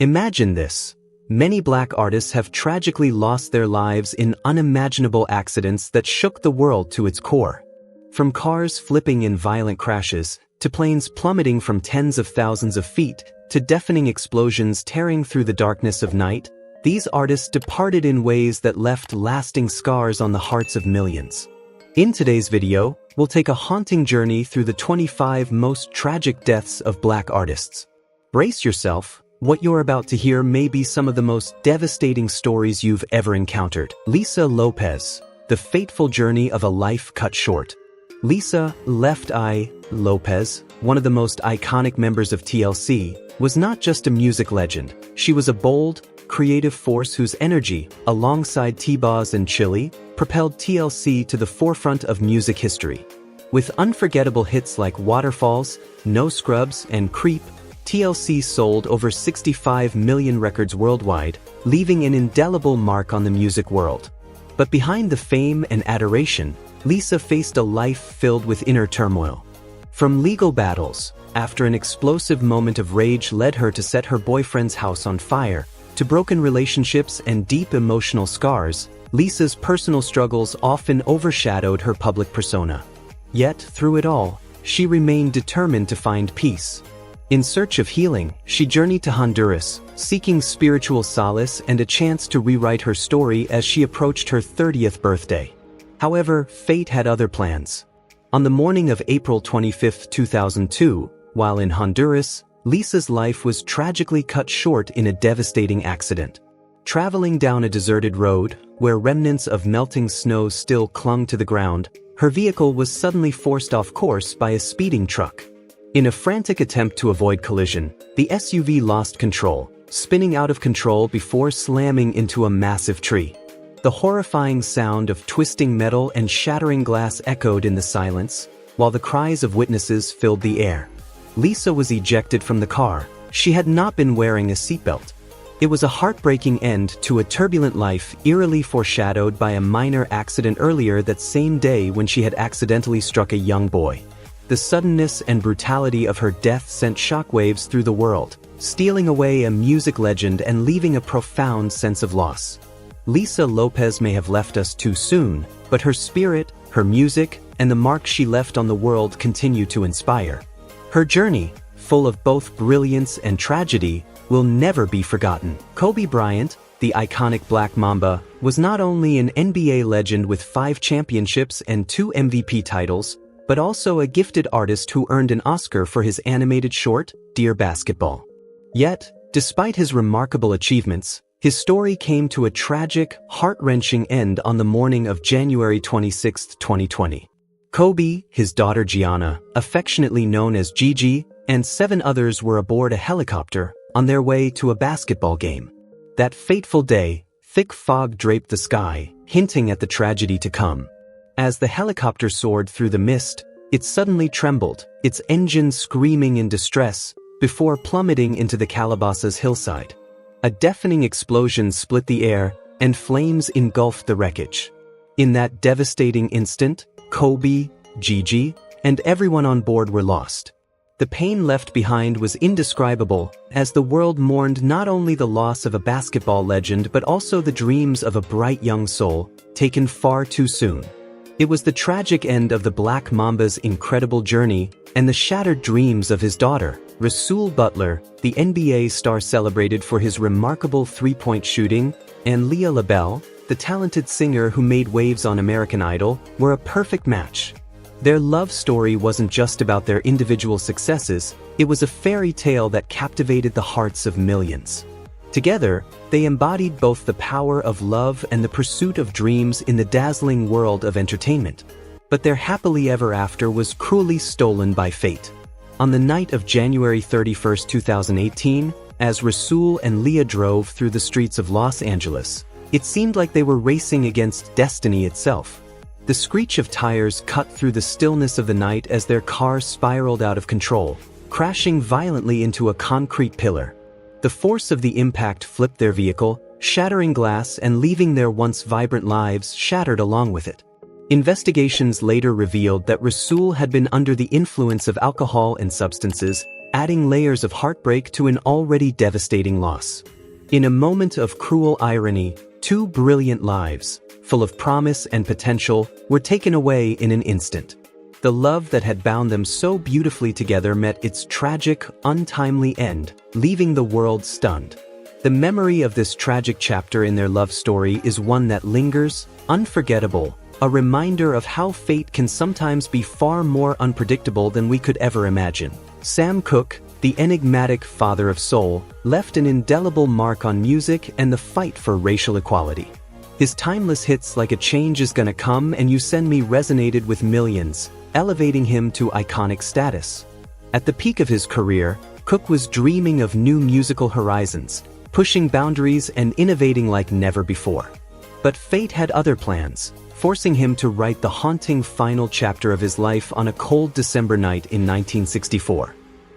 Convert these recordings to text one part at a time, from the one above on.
Imagine this. Many black artists have tragically lost their lives in unimaginable accidents that shook the world to its core. From cars flipping in violent crashes, to planes plummeting from tens of thousands of feet, to deafening explosions tearing through the darkness of night, these artists departed in ways that left lasting scars on the hearts of millions. In today's video, we'll take a haunting journey through the 25 most tragic deaths of black artists. Brace yourself. What you're about to hear may be some of the most devastating stories you've ever encountered. Lisa Lopez, the fateful journey of a life cut short. Lisa "Left Eye" Lopez, one of the most iconic members of TLC, was not just a music legend. She was a bold, creative force whose energy, alongside T-Boz and Chili, propelled TLC to the forefront of music history. With unforgettable hits like Waterfalls, No Scrubs, and Creep, TLC sold over 65 million records worldwide, leaving an indelible mark on the music world. But behind the fame and adoration, Lisa faced a life filled with inner turmoil. From legal battles, after an explosive moment of rage led her to set her boyfriend's house on fire, to broken relationships and deep emotional scars, Lisa's personal struggles often overshadowed her public persona. Yet, through it all, she remained determined to find peace. In search of healing, she journeyed to Honduras, seeking spiritual solace and a chance to rewrite her story as she approached her 30th birthday. However, fate had other plans. On the morning of April 25, 2002, while in Honduras, Lisa's life was tragically cut short in a devastating accident. Traveling down a deserted road, where remnants of melting snow still clung to the ground, her vehicle was suddenly forced off course by a speeding truck. In a frantic attempt to avoid collision, the SUV lost control, spinning out of control before slamming into a massive tree. The horrifying sound of twisting metal and shattering glass echoed in the silence, while the cries of witnesses filled the air. Lisa was ejected from the car. She had not been wearing a seatbelt. It was a heartbreaking end to a turbulent life, eerily foreshadowed by a minor accident earlier that same day when she had accidentally struck a young boy. The suddenness and brutality of her death sent shockwaves through the world, stealing away a music legend and leaving a profound sense of loss. Lisa Lopez may have left us too soon, but her spirit, her music, and the mark she left on the world continue to inspire. Her journey, full of both brilliance and tragedy, will never be forgotten. Kobe Bryant, the iconic Black Mamba, was not only an NBA legend with 5 championships and 2 MVP titles, but also a gifted artist who earned an Oscar for his animated short, Dear Basketball. Yet, despite his remarkable achievements, his story came to a tragic, heart-wrenching end on the morning of January 26, 2020. Kobe, his daughter Gianna, affectionately known as Gigi, and 7 others were aboard a helicopter on their way to a basketball game. That fateful day, thick fog draped the sky, hinting at the tragedy to come. As the helicopter soared through the mist, it suddenly trembled, its engine screaming in distress, before plummeting into the Calabasas hillside. A deafening explosion split the air, and flames engulfed the wreckage. In that devastating instant, Kobe, Gigi, and everyone on board were lost. The pain left behind was indescribable, as the world mourned not only the loss of a basketball legend but also the dreams of a bright young soul, taken far too soon. It was the tragic end of the Black Mamba's incredible journey, and the shattered dreams of his daughter. Ruel Butler, the NBA star celebrated for his remarkable three-point shooting, and Nia Rivera, the talented singer who made waves on American Idol, were a perfect match. Their love story wasn't just about their individual successes, it was a fairy tale that captivated the hearts of millions. Together, they embodied both the power of love and the pursuit of dreams in the dazzling world of entertainment. But their happily ever after was cruelly stolen by fate. On the night of January 31, 2018, as Ruel and Nia drove through the streets of Los Angeles, it seemed like they were racing against destiny itself. The screech of tires cut through the stillness of the night as their car spiraled out of control, crashing violently into a concrete pillar. The force of the impact flipped their vehicle, shattering glass and leaving their once vibrant lives shattered along with it. Investigations later revealed that Ruel had been under the influence of alcohol and substances, adding layers of heartbreak to an already devastating loss. In a moment of cruel irony, two brilliant lives, full of promise and potential, were taken away in an instant. The love that had bound them so beautifully together met its tragic, untimely end, leaving the world stunned. The memory of this tragic chapter in their love story is one that lingers, unforgettable, a reminder of how fate can sometimes be far more unpredictable than we could ever imagine. Sam Cooke, the enigmatic father of soul, left an indelible mark on music and the fight for racial equality. His timeless hits like A Change Is Gonna Come and You Send Me resonated with millions, elevating him to iconic status. At the peak of his career, Cooke was dreaming of new musical horizons, pushing boundaries and innovating like never before. But fate had other plans, forcing him to write the haunting final chapter of his life on a cold December night in 1964.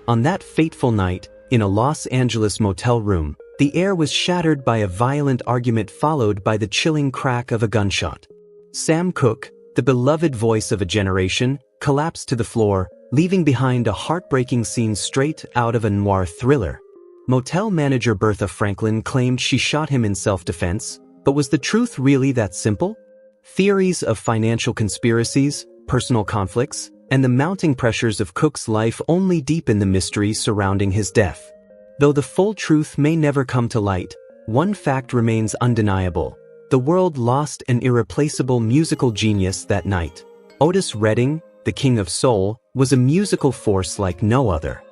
On that fateful night, in a Los Angeles motel room, the air was shattered by a violent argument followed by the chilling crack of a gunshot. Sam Cooke, the beloved voice of a generation, collapsed to the floor, leaving behind a heartbreaking scene straight out of a noir thriller. Motel manager Aretha Franklin claimed she shot him in self-defense, but was the truth really that simple? Theories of financial conspiracies, personal conflicts, and the mounting pressures of Cooke's life only deepen the mystery surrounding his death. Though the full truth may never come to light, one fact remains undeniable. The world lost an irreplaceable musical genius that night. Otis Reading, the King of Soul, was a musical force like no other.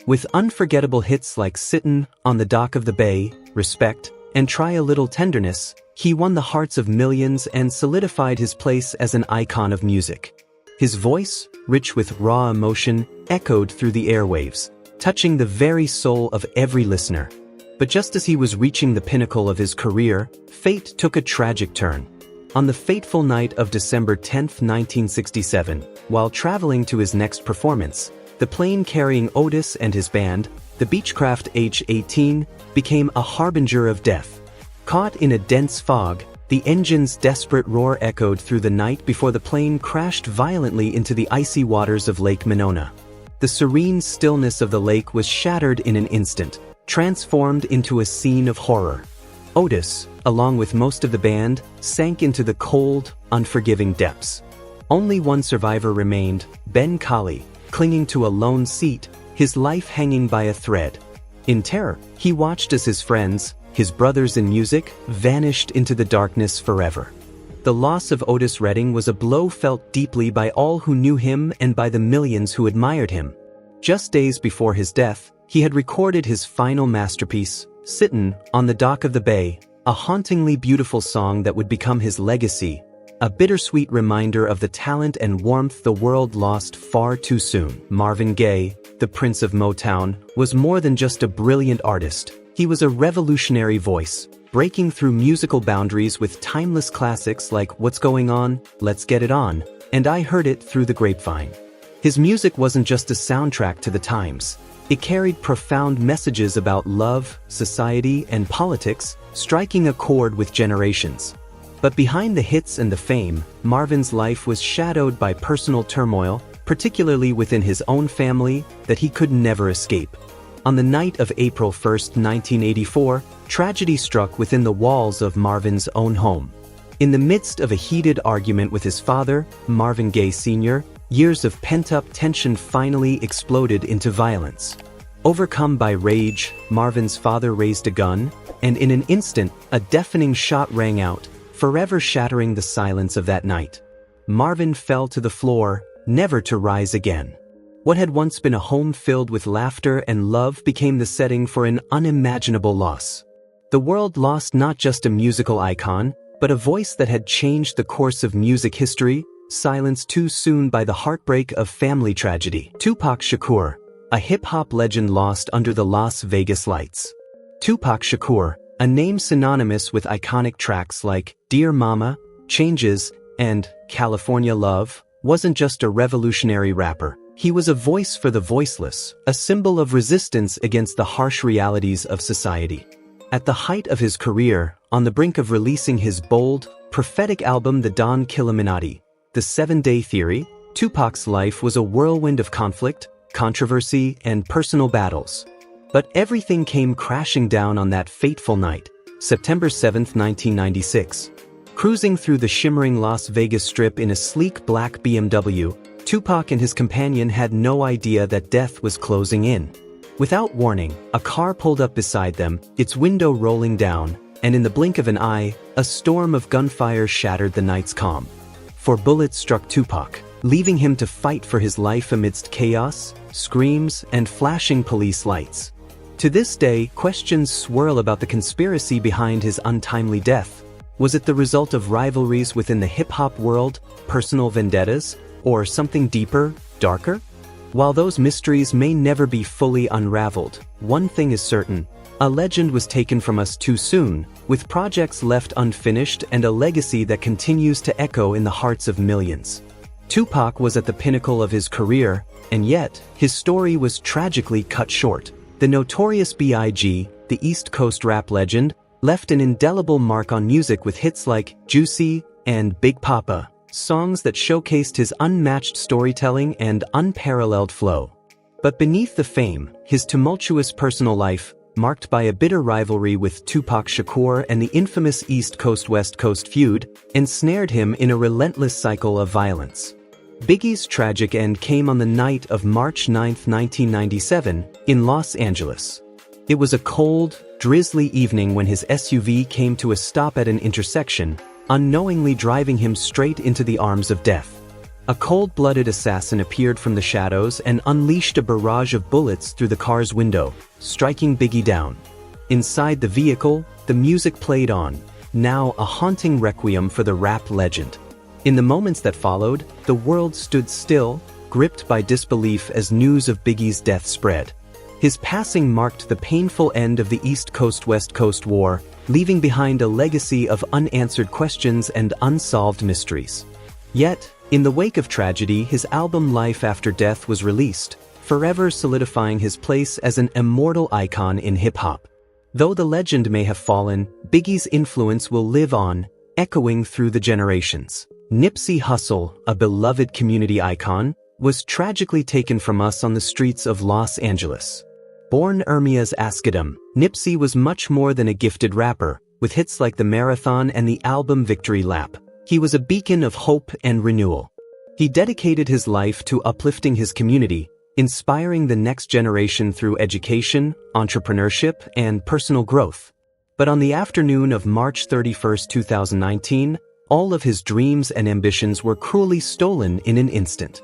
With unforgettable hits like Sittin' on the Dock of the Bay, Respect, and Try a Little Tenderness, he won the hearts of millions and solidified his place as an icon of music. His voice, rich with raw emotion, echoed through the airwaves, touching the very soul of every listener. But just as he was reaching the pinnacle of his career, fate took a tragic turn. On the fateful night of December 10, 1967, while traveling to his next performance, the plane carrying Otis and his band, the Beechcraft H-18, became a harbinger of death. Caught in a dense fog, the engine's desperate roar echoed through the night before the plane crashed violently into the icy waters of Lake Monona. The serene stillness of the lake was shattered in an instant, transformed into a scene of horror. Otis, along with most of the band, sank into the cold, unforgiving depths. Only one survivor remained, Ben Colley, clinging to a lone seat, his life hanging by a thread. In terror, he watched as his friends, his brothers in music, vanished into the darkness forever. The loss of Otis Reading was a blow felt deeply by all who knew him and by the millions who admired him. Just days before his death, he had recorded his final masterpiece, Sittin' on the Dock of the Bay, a hauntingly beautiful song that would become his legacy, a bittersweet reminder of the talent and warmth the world lost far too soon. Marvin Gaye, the Prince of Motown, was more than just a brilliant artist. He was a revolutionary voice, breaking through musical boundaries with timeless classics like What's Going On, Let's Get It On, and I Heard It Through the Grapevine. His music wasn't just a soundtrack to the times. It carried profound messages about love, society, and politics, striking a chord with generations. But behind the hits and the fame, Marvin's life was shadowed by personal turmoil, particularly within his own family, that he could never escape. On the night of April 1, 1984, tragedy struck within the walls of Marvin's own home. In the midst of a heated argument with his father, Marvin Gaye Sr., years of pent-up tension finally exploded into violence. Overcome by rage, Marvin's father raised a gun, and in an instant, a deafening shot rang out, forever shattering the silence of that night. Marvin fell to the floor, never to rise again. What had once been a home filled with laughter and love became the setting for an unimaginable loss. The world lost not just a musical icon, but a voice that had changed the course of music history, silenced too soon by the heartbreak of family tragedy. Tupac Shakur, a hip-hop legend lost under the Las Vegas lights. Tupac Shakur, a name synonymous with iconic tracks like Dear Mama, Changes, and California Love, wasn't just a revolutionary rapper. He was a voice for the voiceless, a symbol of resistance against the harsh realities of society. At the height of his career, on the brink of releasing his bold, prophetic album The Don Killuminati, The 7 Day Theory, Tupac's life was a whirlwind of conflict, controversy, and personal battles. But everything came crashing down on that fateful night, September 7, 1996. Cruising through the shimmering Las Vegas Strip in a sleek black BMW, Tupac and his companion had no idea that death was closing in. Without warning, a car pulled up beside them, its window rolling down, and in the blink of an eye, a storm of gunfire shattered the night's calm. 4 bullets struck Tupac, leaving him to fight for his life amidst chaos, screams, and flashing police lights. To this day, questions swirl about the conspiracy behind his untimely death. Was it the result of rivalries within the hip-hop world, personal vendettas, or something deeper, darker? While those mysteries may never be fully unraveled, one thing is certain: a legend was taken from us too soon, with projects left unfinished and a legacy that continues to echo in the hearts of millions. Tupac was at the pinnacle of his career, and yet, his story was tragically cut short. The notorious B.I.G., the East Coast rap legend, left an indelible mark on music with hits like Juicy and Big Papa, songs that showcased his unmatched storytelling and unparalleled flow. But beneath the fame, his tumultuous personal life, marked by a bitter rivalry with Tupac Shakur and the infamous East Coast-West Coast feud, ensnared him in a relentless cycle of violence. Biggie's tragic end came on the night of March 9, 1997, in Los Angeles. It was a cold, drizzly evening when his SUV came to a stop at an intersection, unknowingly driving him straight into the arms of death. A cold-blooded assassin appeared from the shadows and unleashed a barrage of bullets through the car's window, striking Biggie down. Inside the vehicle, the music played on, now a haunting requiem for the rap legend. In the moments that followed, the world stood still, gripped by disbelief as news of Biggie's death spread. His passing marked the painful end of the East Coast-West Coast War, leaving behind a legacy of unanswered questions and unsolved mysteries. Yet, in the wake of tragedy, his album Life After Death was released, forever solidifying his place as an immortal icon in hip-hop. Though the legend may have fallen, Biggie's influence will live on, echoing through the generations. Nipsey Hussle, a beloved community icon, was tragically taken from us on the streets of Los Angeles. Born Ermia's Askedom, Nipsey was much more than a gifted rapper, with hits like The Marathon and the album Victory Lap. He was a beacon of hope and renewal. He dedicated his life to uplifting his community, inspiring the next generation through education, entrepreneurship, and personal growth. But on the afternoon of March 31, 2019, all of his dreams and ambitions were cruelly stolen in an instant.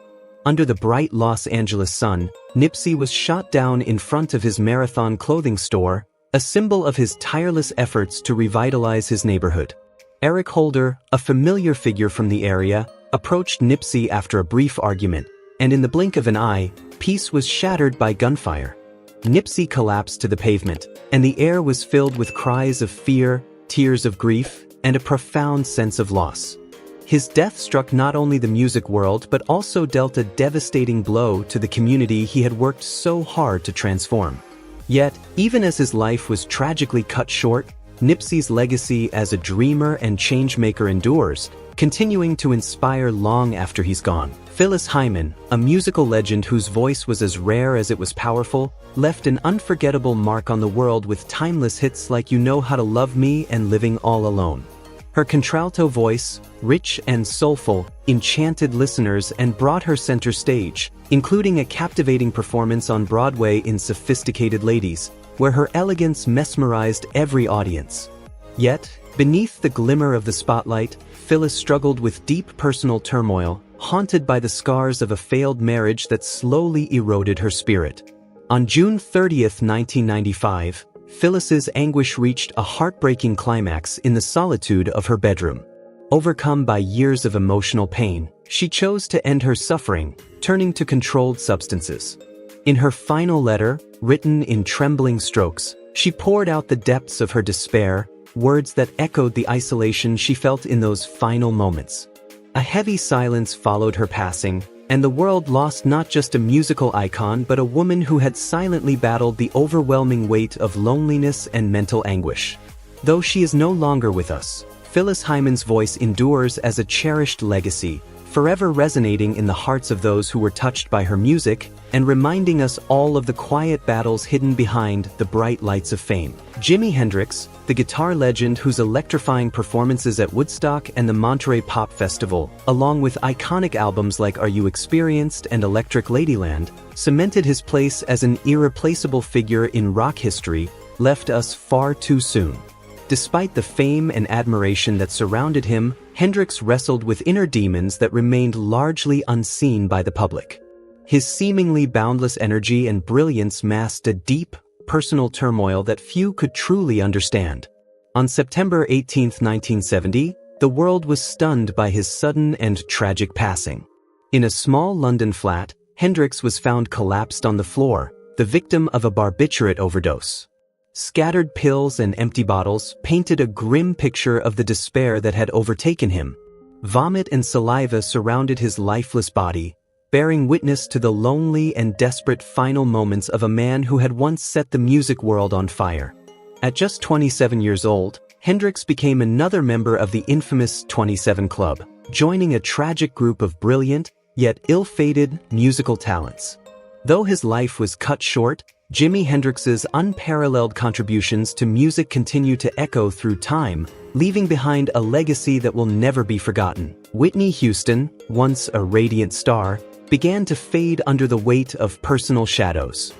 Under the bright Los Angeles sun, Nipsey was shot down in front of his Marathon clothing store, a symbol of his tireless efforts to revitalize his neighborhood. Eric Holder, a familiar figure from the area, approached Nipsey after a brief argument, and in the blink of an eye, peace was shattered by gunfire. Nipsey collapsed to the pavement, and the air was filled with cries of fear, tears of grief, and a profound sense of loss. His death struck not only the music world but also dealt a devastating blow to the community he had worked so hard to transform. Yet, even as his life was tragically cut short, Nipsey's legacy as a dreamer and changemaker endures, continuing to inspire long after he's gone. Phyllis Hyman, a musical legend whose voice was as rare as it was powerful, left an unforgettable mark on the world with timeless hits like You Know How to Love Me and Living All Alone. Her contralto voice, rich and soulful, enchanted listeners and brought her center stage, including a captivating performance on Broadway in Sophisticated Ladies, where her elegance mesmerized every audience. Yet, beneath the glimmer of the spotlight, Phyllis struggled with deep personal turmoil, haunted by the scars of a failed marriage that slowly eroded her spirit. On June 30, 1995, Phyllis's anguish reached a heartbreaking climax in the solitude of her bedroom. Overcome by years of emotional pain, she chose to end her suffering, turning to controlled substances. In her final letter, written in trembling strokes, she poured out the depths of her despair, words that echoed the isolation she felt in those final moments. A heavy silence followed her passing, and the world lost not just a musical icon but a woman who had silently battled the overwhelming weight of loneliness and mental anguish. Though she is no longer with us, Phyllis Hyman's voice endures as a cherished legacy, forever resonating in the hearts of those who were touched by her music and reminding us all of the quiet battles hidden behind the bright lights of fame. Jimi Hendrix, the guitar legend whose electrifying performances at Woodstock and the Monterey Pop Festival, along with iconic albums like Are You Experienced and Electric Ladyland, cemented his place as an irreplaceable figure in rock history, left us far too soon. Despite the fame and admiration that surrounded him, Hendrix wrestled with inner demons that remained largely unseen by the public. His seemingly boundless energy and brilliance masked a deep, personal turmoil that few could truly understand. On September 18, 1970, the world was stunned by his sudden and tragic passing. In a small London flat, Hendrix was found collapsed on the floor, the victim of a barbiturate overdose. Scattered pills and empty bottles painted a grim picture of the despair that had overtaken him. Vomit and saliva surrounded his lifeless body, bearing witness to the lonely and desperate final moments of a man who had once set the music world on fire. At just 27 years old, Hendrix became another member of the infamous 27 Club, joining a tragic group of brilliant, yet ill-fated, musical talents. Though his life was cut short, Jimi Hendrix's unparalleled contributions to music continue to echo through time, leaving behind a legacy that will never be forgotten. Whitney Houston, once a radiant star, began to fade under the weight of personal shadows.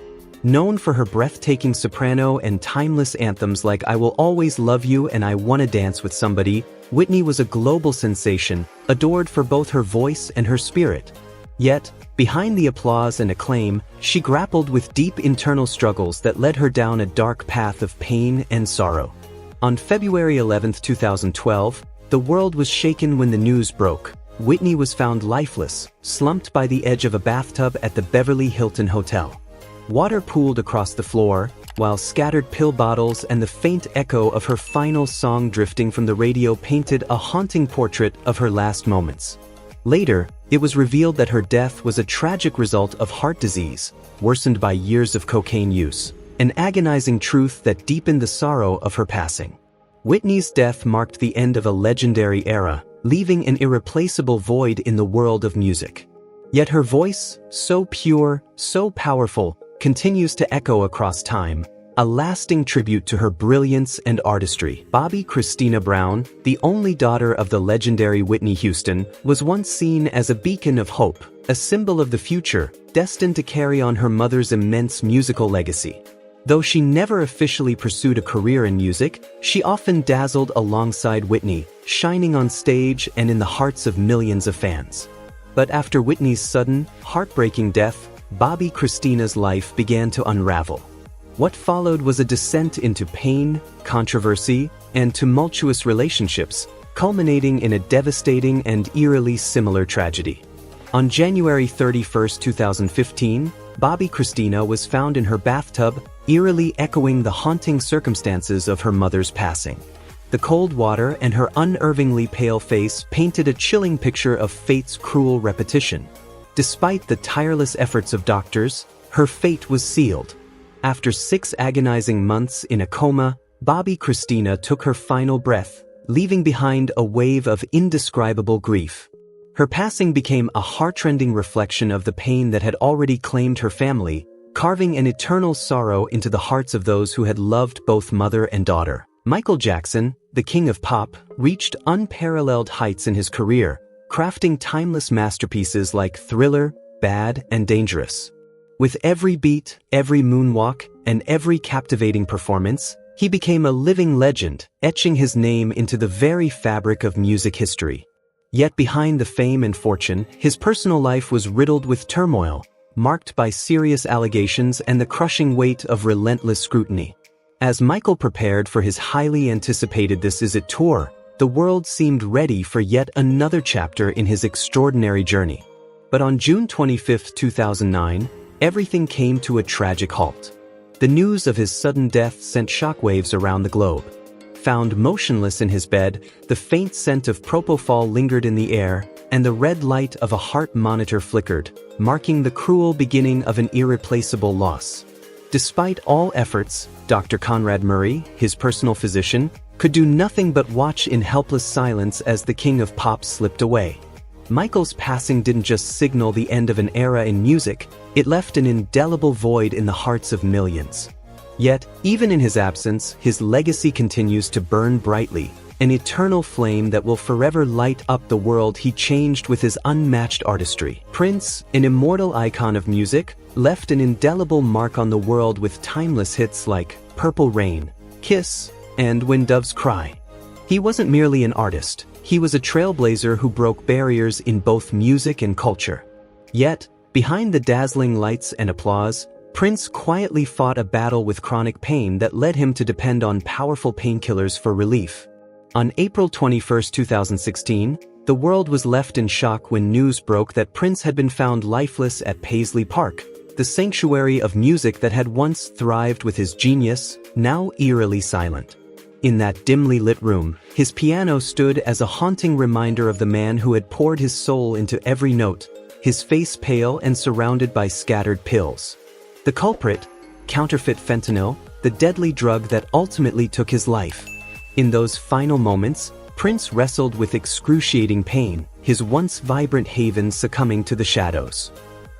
Known for her breathtaking soprano and timeless anthems like I Will Always Love You and I Wanna Dance with Somebody, Whitney was a global sensation, adored for both her voice and her spirit. Yet, behind the applause and acclaim, she grappled with deep internal struggles that led her down a dark path of pain and sorrow. On February 11, 2012, the world was shaken when the news broke. Whitney was found lifeless, slumped by the edge of a bathtub at the Beverly Hilton Hotel. Water pooled across the floor, while scattered pill bottles and the faint echo of her final song drifting from the radio painted a haunting portrait of her last moments. Later, it was revealed that her death was a tragic result of heart disease, worsened by years of cocaine use, an agonizing truth that deepened the sorrow of her passing. Whitney's death marked the end of a legendary era, leaving an irreplaceable void in the world of music. Yet her voice, so pure, so powerful, continues to echo across time, a lasting tribute to her brilliance and artistry. Bobby Christina Brown, the only daughter of the legendary Whitney Houston, was once seen as a beacon of hope, a symbol of the future, destined to carry on her mother's immense musical legacy. Though she never officially pursued a career in music, she often dazzled alongside Whitney, shining on stage and in the hearts of millions of fans. But after Whitney's sudden, heartbreaking death, Bobby Christina's life began to unravel. What followed was a descent into pain, controversy, and tumultuous relationships, culminating in a devastating and eerily similar tragedy. On January 31, 2015, Bobby Christina was found in her bathtub, eerily echoing the haunting circumstances of her mother's passing. The cold water and her unnervingly pale face painted a chilling picture of fate's cruel repetition. Despite the tireless efforts of doctors, her fate was sealed. After 6 agonizing months in a coma, Bobby Christina took her final breath, leaving behind a wave of indescribable grief. Her passing became a heartrending reflection of the pain that had already claimed her family, carving an eternal sorrow into the hearts of those who had loved both mother and daughter. Michael Jackson, the king of pop, reached unparalleled heights in his career, crafting timeless masterpieces like Thriller, Bad, and Dangerous. With every beat, every moonwalk, and every captivating performance, he became a living legend, etching his name into the very fabric of music history. Yet behind the fame and fortune, his personal life was riddled with turmoil, marked by serious allegations and the crushing weight of relentless scrutiny. As Michael prepared for his highly anticipated This Is It tour, the world seemed ready for yet another chapter in his extraordinary journey. But on June 25, 2009, everything came to a tragic halt. The news of his sudden death sent shockwaves around the globe. Found motionless in his bed, the faint scent of propofol lingered in the air, and the red light of a heart monitor flickered, marking the cruel beginning of an irreplaceable loss. Despite all efforts, Dr. Conrad Murray, his personal physician, could do nothing but watch in helpless silence as the king of pop slipped away. Michael's passing didn't just signal the end of an era in music, it left an indelible void in the hearts of millions. Yet, even in his absence, his legacy continues to burn brightly, an eternal flame that will forever light up the world he changed with his unmatched artistry. Prince, an immortal icon of music, left an indelible mark on the world with timeless hits like Purple Rain, Kiss, and When Doves Cry. He wasn't merely an artist, he was a trailblazer who broke barriers in both music and culture. Yet, behind the dazzling lights and applause, Prince quietly fought a battle with chronic pain that led him to depend on powerful painkillers for relief. On April 21, 2016, the world was left in shock when news broke that Prince had been found lifeless at Paisley Park, the sanctuary of music that had once thrived with his genius, now eerily silent. In that dimly lit room, his piano stood as a haunting reminder of the man who had poured his soul into every note, his face pale and surrounded by scattered pills. The culprit, counterfeit fentanyl, the deadly drug that ultimately took his life. In those final moments, Prince wrestled with excruciating pain, his once vibrant haven succumbing to the shadows.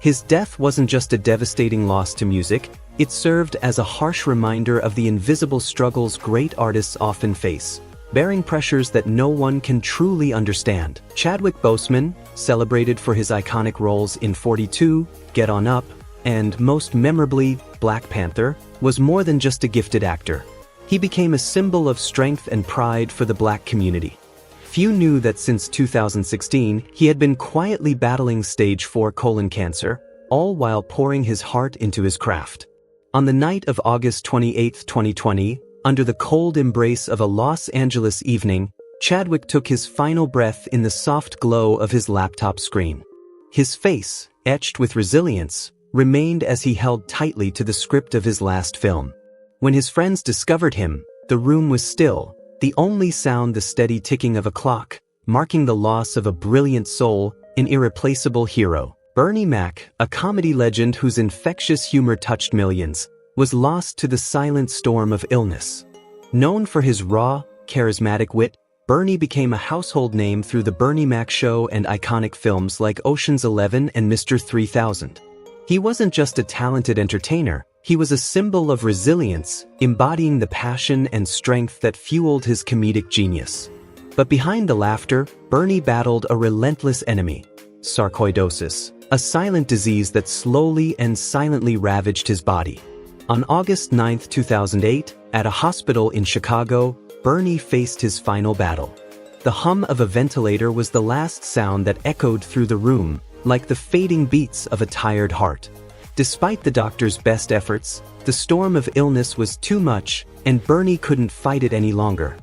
His death wasn't just a devastating loss to music, it served as a harsh reminder of the invisible struggles great artists often face, bearing pressures that no one can truly understand. Chadwick Boseman, celebrated for his iconic roles in 42, Get On Up, and most memorably, Black Panther, was more than just a gifted actor. He became a symbol of strength and pride for the Black community. Few knew that since 2016, he had been quietly battling stage 4 colon cancer, all while pouring his heart into his craft. On the night of August 28, 2020, under the cold embrace of a Los Angeles evening, Chadwick took his final breath in the soft glow of his laptop screen. His face, etched with resilience, remained as he held tightly to the script of his last film. When his friends discovered him, the room was still, the only sound the steady ticking of a clock, marking the loss of a brilliant soul, an irreplaceable hero. Bernie Mac, a comedy legend whose infectious humor touched millions, was lost to the silent storm of illness. Known for his raw, charismatic wit, Bernie became a household name through The Bernie Mac Show and iconic films like Ocean's 11 and Mr. 3000. He wasn't just a talented entertainer, he was a symbol of resilience, embodying the passion and strength that fueled his comedic genius. But behind the laughter, Bernie battled a relentless enemy, sarcoidosis, a silent disease that slowly and silently ravaged his body. On August 9, 2008, at a hospital in Chicago, Bernie faced his final battle. The hum of a ventilator was the last sound that echoed through the room, like the fading beats of a tired heart. Despite the doctor's best efforts, the storm of illness was too much, and Bernie couldn't fight it any longer.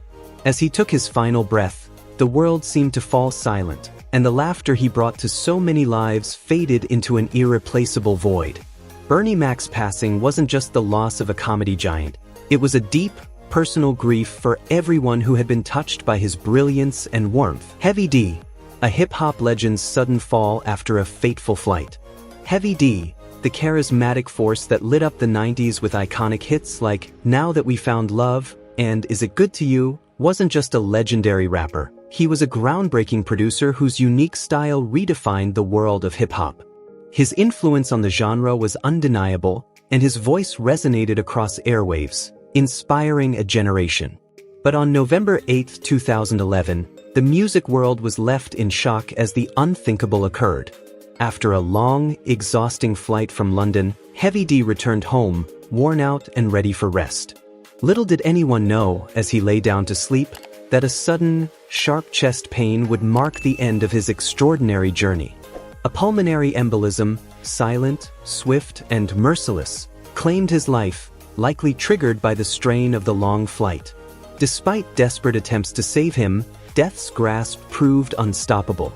As he took his final breath, the world seemed to fall silent, and the laughter he brought to so many lives faded into an irreplaceable void. Bernie Mac's passing wasn't just the loss of a comedy giant, it was a deep, personal grief for everyone who had been touched by his brilliance and warmth. Heavy D, a hip-hop legend's sudden fall after a fateful flight. Heavy D, the charismatic force that lit up the 90s with iconic hits like Now That We Found Love and Is It Good to You, wasn't just a legendary rapper. He was a groundbreaking producer whose unique style redefined the world of hip-hop. His influence on the genre was undeniable, and his voice resonated across airwaves, inspiring a generation. But on November 8, 2011, the music world was left in shock as the unthinkable occurred. After a long, exhausting flight from London, Heavy D returned home, worn out and ready for rest. Little did anyone know, as he lay down to sleep, that a sudden, sharp chest pain would mark the end of his extraordinary journey. A pulmonary embolism, silent, swift, and merciless, claimed his life, likely triggered by the strain of the long flight. Despite desperate attempts to save him, death's grasp proved unstoppable.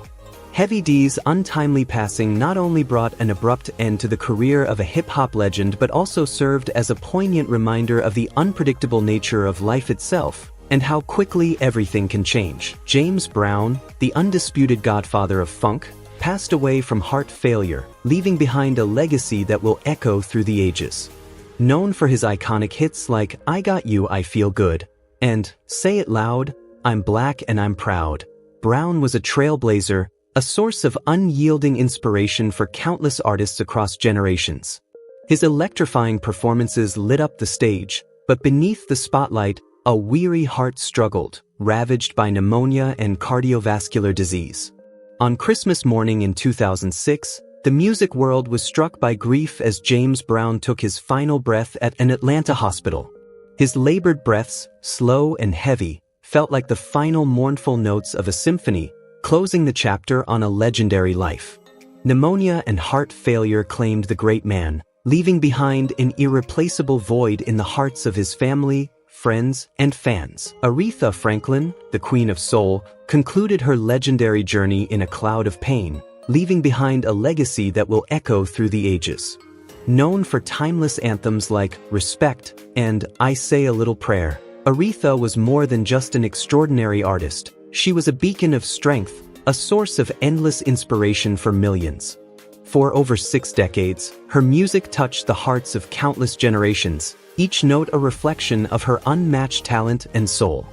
Heavy D's untimely passing not only brought an abrupt end to the career of a hip-hop legend but also served as a poignant reminder of the unpredictable nature of life itself, and how quickly everything can change. James Brown, the undisputed godfather of funk, passed away from heart failure, leaving behind a legacy that will echo through the ages. Known for his iconic hits like I Got You, I Feel Good, and Say It Loud, I'm Black and I'm Proud, Brown was a trailblazer, a source of unyielding inspiration for countless artists across generations. His electrifying performances lit up the stage, but beneath the spotlight, a weary heart struggled, ravaged by pneumonia and cardiovascular disease. On Christmas morning in 2006, the music world was struck by grief as James Brown took his final breath at an Atlanta hospital. His labored breaths, slow and heavy, felt like the final mournful notes of a symphony, closing the chapter on a legendary life. Pneumonia and heart failure claimed the great man, leaving behind an irreplaceable void in the hearts of his family, friends, and fans. Aretha Franklin, the Queen of Soul, concluded her legendary journey in a cloud of pain, leaving behind a legacy that will echo through the ages. Known for timeless anthems like Respect and I Say a Little Prayer, Aretha was more than just an extraordinary artist. She was a beacon of strength, a source of endless inspiration for millions. For over 6 decades, her music touched the hearts of countless generations, each note a reflection of her unmatched talent and soul.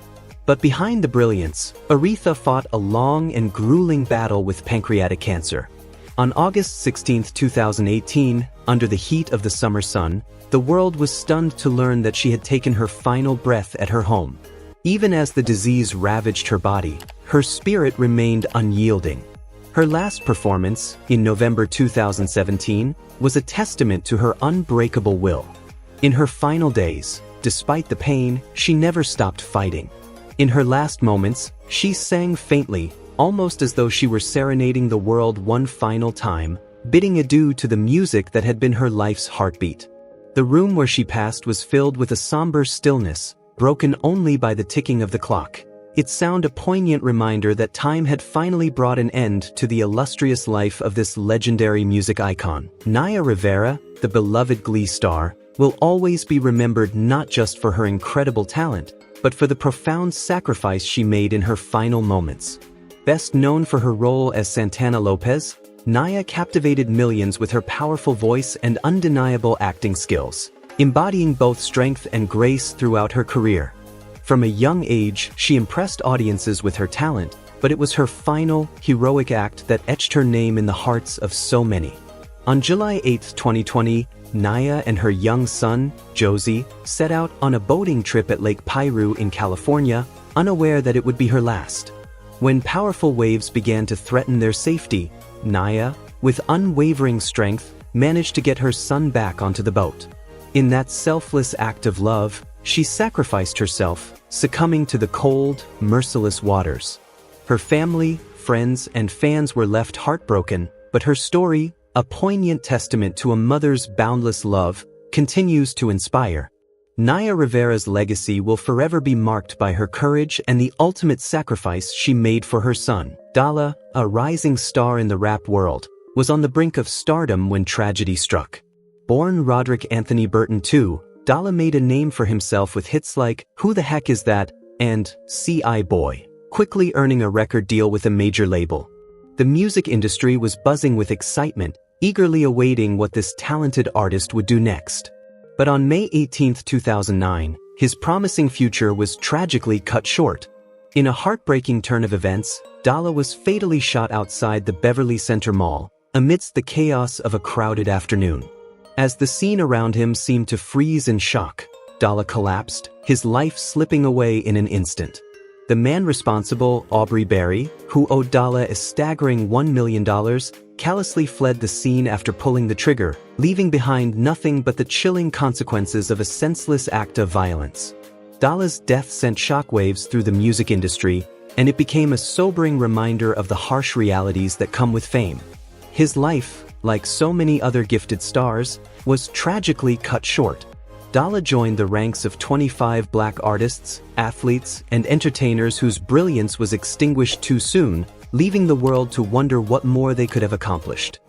But behind the brilliance, Aretha fought a long and grueling battle with pancreatic cancer. On August 16, 2018, under the heat of the summer sun, the world was stunned to learn that she had taken her final breath at her home. Even as the disease ravaged her body, her spirit remained unyielding. Her last performance, in November 2017, was a testament to her unbreakable will. In her final days, despite the pain, she never stopped fighting. In her last moments, she sang faintly, almost as though she were serenading the world one final time, bidding adieu to the music that had been her life's heartbeat. The room where she passed was filled with a somber stillness, broken only by the ticking of the clock. Its sound a poignant reminder that time had finally brought an end to the illustrious life of this legendary music icon. Nia Rivera, the beloved Glee star, will always be remembered not just for her incredible talent, but for the profound sacrifice she made in her final moments. Best known for her role as Santana Lopez, Nia captivated millions with her powerful voice and undeniable acting skills, embodying both strength and grace throughout her career. From a young age, she impressed audiences with her talent, but it was her final, heroic act that etched her name in the hearts of so many. On July 8, 2020, Nia and her young son, Josie, set out on a boating trip at Lake Piru in California, unaware that it would be her last. When powerful waves began to threaten their safety, Nia, with unwavering strength, managed to get her son back onto the boat. In that selfless act of love, she sacrificed herself, succumbing to the cold, merciless waters. Her family, friends, and fans were left heartbroken, but her story, a poignant testament to a mother's boundless love, continues to inspire. Nia Rivera's legacy will forever be marked by her courage and the ultimate sacrifice she made for her son. Dala, a rising star in the rap world, was on the brink of stardom when tragedy struck. Born Roderick Anthony Burton II, Dala made a name for himself with hits like Who the Heck Is That and C.I. Boy, quickly earning a record deal with a major label. The music industry was buzzing with excitement, eagerly awaiting what this talented artist would do next. But on May 18, 2009, his promising future was tragically cut short. In a heartbreaking turn of events, Dala was fatally shot outside the Beverly Center Mall, amidst the chaos of a crowded afternoon. As the scene around him seemed to freeze in shock, Dala collapsed, his life slipping away in an instant. The man responsible, Aubrey Berry, who owed Dala a staggering $1 million, callously fled the scene after pulling the trigger, leaving behind nothing but the chilling consequences of a senseless act of violence. Dala's death sent shockwaves through the music industry, and it became a sobering reminder of the harsh realities that come with fame. His life, like so many other gifted stars, was tragically cut short. Dala joined the ranks of 25 black artists, athletes, and entertainers whose brilliance was extinguished too soon, leaving the world to wonder what more they could have accomplished.